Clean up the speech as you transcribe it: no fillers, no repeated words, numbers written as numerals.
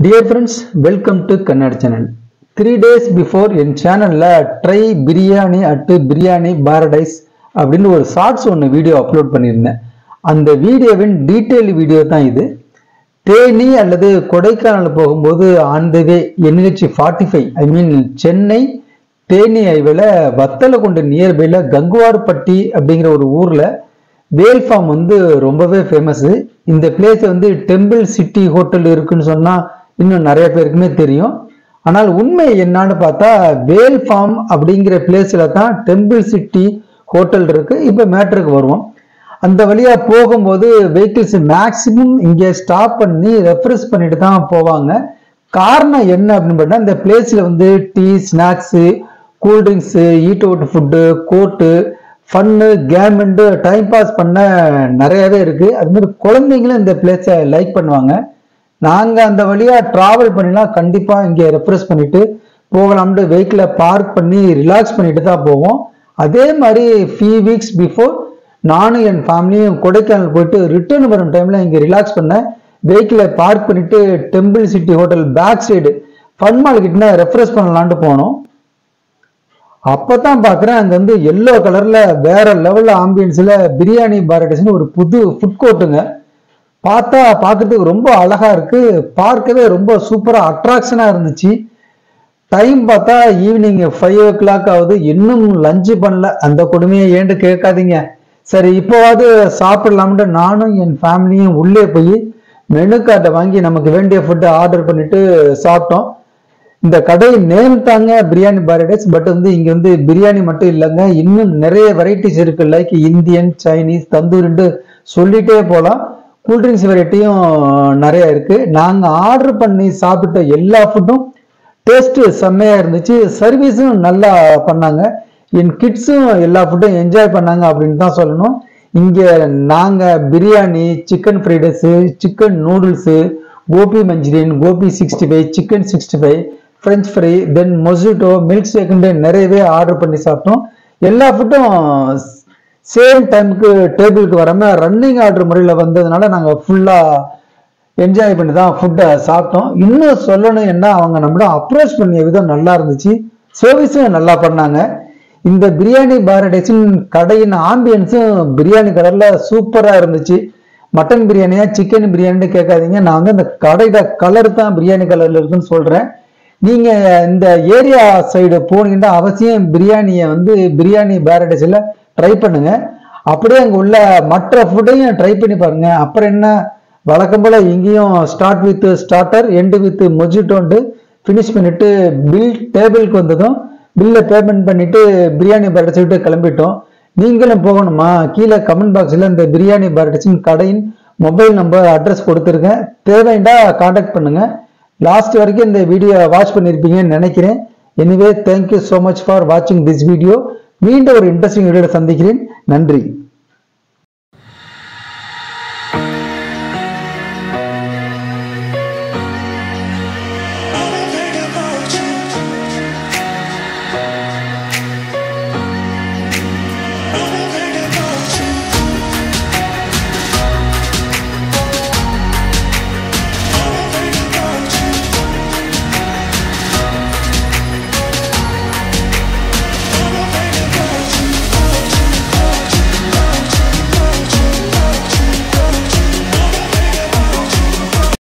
Dear friends, welcome to CanadaTamilan. 3 days before in channel la try biryani at biryani paradise அப்படினு ஒரு shorts ஒன்னு video upload பண்ணிருந்தேன். அந்த வீடியோவின் டீடைல் வீடியோ தான் இது. தேனி அல்லது கொடைக்கானல் போகும்போது on the way NH 45 I mean Chennai Theni ஹைவேல வத்தலகுண்டு நியர்பைல கங்குவார்பட்டி அப்படிங்கிற ஒரு ஊர்ல வேல் ஃபார்ம் வந்து ரொம்பவே ஃபேமஸ். இந்த பிளேஸ் வந்து டெம்பிள் சிட்டி ஹோட்டல் இருக்குன்னு சொன்னா இன்னும் நிறைய பேருக்குமே தெரியும். ஆனால் உண்மை என்னன்னு பார்த்தா வேல் ஃபார்ம் அப்படிங்கிற பிளேஸ்ல தான் டெம்பிள் சிட்டி ஹோட்டல் இருக்கு. இப்ப மேட்டருக்கு வருவோம். அந்த வழியா போகும்போது வெஹிக்கிள்ஸ் மேக்சிமம் இங்க ஸ்டாப் பண்ணி ரெஃப்ரெஷ் பண்ணிட்டு தான் போவாங்க. காரணம் என்ன அப்படின்னு பார்த்தா இந்த பிளேஸ்ல வந்து tea, snacks, cool drinks, eat out food, court, fun, game and, time pass பண்ண நிறையவே இருக்கு. அது மாதிரி குழந்தைங்களும் இந்த பிளேஸை லைக் பண்ணுவாங்க. நாங்க அந்த வழியா டிராவல் பண்ணிலாம் கண்டிப்பா இங்க ரெஃப்ரெஷ் பண்ணிட்டு போகலாம்னு வெஹிக்கிளை பார்க் பண்ணி ரிலாக்ஸ் பண்ணிட்டு தான் போவோம். அதே மாதிரி ஃபியூ வீக்ஸ் பிஃபோர் நானும் என் ஃபேமிலியும் கொடைக்கானல் போயிட்டு ரிட்டர்ன் வரும் டைம்ல இங்க ரிலாக்ஸ் பண்ண வெஹிக்கிளை பார்க் பண்ணிட்டு Temple City hotel back side fun mall கிட்ட ரெஃப்ரெஷ் பண்ணலான்ட்டு போனோம். அப்பதான் பாக்குறேன் அங்க வந்து எல்லோ கலர்ல வேற லெவல்ல ஆம்பியன்ஸ்ல பிரியாணி பாரடைஸ்னு ஒரு புது ஃபுட் கோர்ட்டுங்க. பார்த்தா பார்க்கறதுக்கு ரொம்ப அழகா இருக்கு. பார்க்கவே ரொம்ப சூப்பரா அட்ராக்ஷனா இருந்துச்சு. டைம் பார்த்தா ஈவினிங் 5 o'clock ஆகுது. இன்னும் லஞ்ச் பண்ணல. அந்த கொடுமையை ஏன்ட்டு கேட்காதீங்க. சரி இப்போவாது சாப்பிடலாம்னு நானும் என் ஃபேமிலியும் உள்ளே போய் மெனு கார்டை வாங்கி நமக்கு வேண்டிய ஃபுட்டை ஆர்டர் பண்ணிட்டு சாப்பிட்டோம். இந்த கடை நேம் தாங்க பிரியாணி பாரடைஸ். பட் வந்து இங்க வந்து பிரியாணி மட்டும் இல்லைங்க, இன்னும் நிறைய வெரைட்டிஸ் இருக்கு. லைக் இந்தியன், சைனீஸ், தந்தூரின்னு சொல்லிட்டே போகலாம். கூல்ட்ரிங்க்ஸ் வெரைட்டியும் நிறைய இருக்கு. நாங்க ஆர்டர் பண்ணி சாப்பிட்ட எல்லா ஃபுட்டும் டேஸ்ட் செம்மையா இருந்துச்சு. சர்வீஸும் நல்லா பண்ணாங்க. என் கிட்ஸும் எல்லா ஃபுட்டும் என்ஜாய் பண்ணாங்க அப்படின்னு தான் சொல்லணும். இங்க நாங்க biryani, chicken fried rice, chicken noodles, gobi manchurian, gobi 65, chicken 65, French fry, then mojito, milk ஷேக்குன்னு நிறையவே ஆர்டர் பண்ணி சாப்பிட்டோம். எல்லா ஃபுட்டும் சேம் டைமுக்கு டேபிளுக்கு வராம ரன்னிங் ஆர்டர் முறையில் வந்ததுனால நாங்கள் ஃபுல்லா என்ஜாய் பண்ணி தான் ஃபுட்டை சாப்பிட்டோம். இன்னும் சொல்லணும் என்ன, அவங்க நம்மள அப்ரோச் பண்ணிய விதம் நல்லா இருந்துச்சு. சர்வீஸும் நல்லா பண்ணாங்க. இந்த பிரியாணி பாரடைஸின் கடையின் ஆம்பியன்ஸும் பிரியாணி கலர்ல சூப்பரா இருந்துச்சு. மட்டன் பிரியாணியா சிக்கன் பிரியாணின்னு கேட்காதீங்க, நான் வந்து இந்த கடையோட கலர் தான் பிரியாணி கலர்ல இருக்குன்னு சொல்றேன். நீங்க இந்த ஏரியா சைடு போனீங்கன்னா அவசியம் பிரியாணியை வந்து பிரியாணி பாரடைஸ்ல ட்ரை பண்ணுங்க. அப்படியே அங்க உள்ள மற்ற ஃபுட்டையும் ட்ரை பண்ணி பாருங்க. அப்புறம் என்ன, வழக்கம் போல இங்கேயும் start with starter, end with மொஜிட்டோன்ட்டு ஃபினிஷ் பண்ணிட்டு பில் டேபிளுக்கு வந்ததும் பில்லை பேமெண்ட் பண்ணிட்டு பிரியாணி பாரடைஸ் விட்டு கிளம்பிட்டோம். நீங்களும் போகணுமா? கீழே கமெண்ட் பாக்ஸ்ல இந்த பிரியாணி பாரடைஸின் கடையின் மொபைல் நம்பர், அட்ரஸ் கொடுத்துருக்கேன். தேவைண்டா கான்டாக்ட் பண்ணுங்க. லாஸ்ட் வரைக்கும் இந்த வீடியோ வாட்ச் பண்ணியிருப்பீங்கன்னு நினைக்கிறேன். Anyway thank you so much for வாட்சிங் திஸ் வீடியோ. மீண்டும் ஒரு இன்ட்ரெஸ்டிங் வீடியோவில் சந்திக்கிறேன். நன்றி.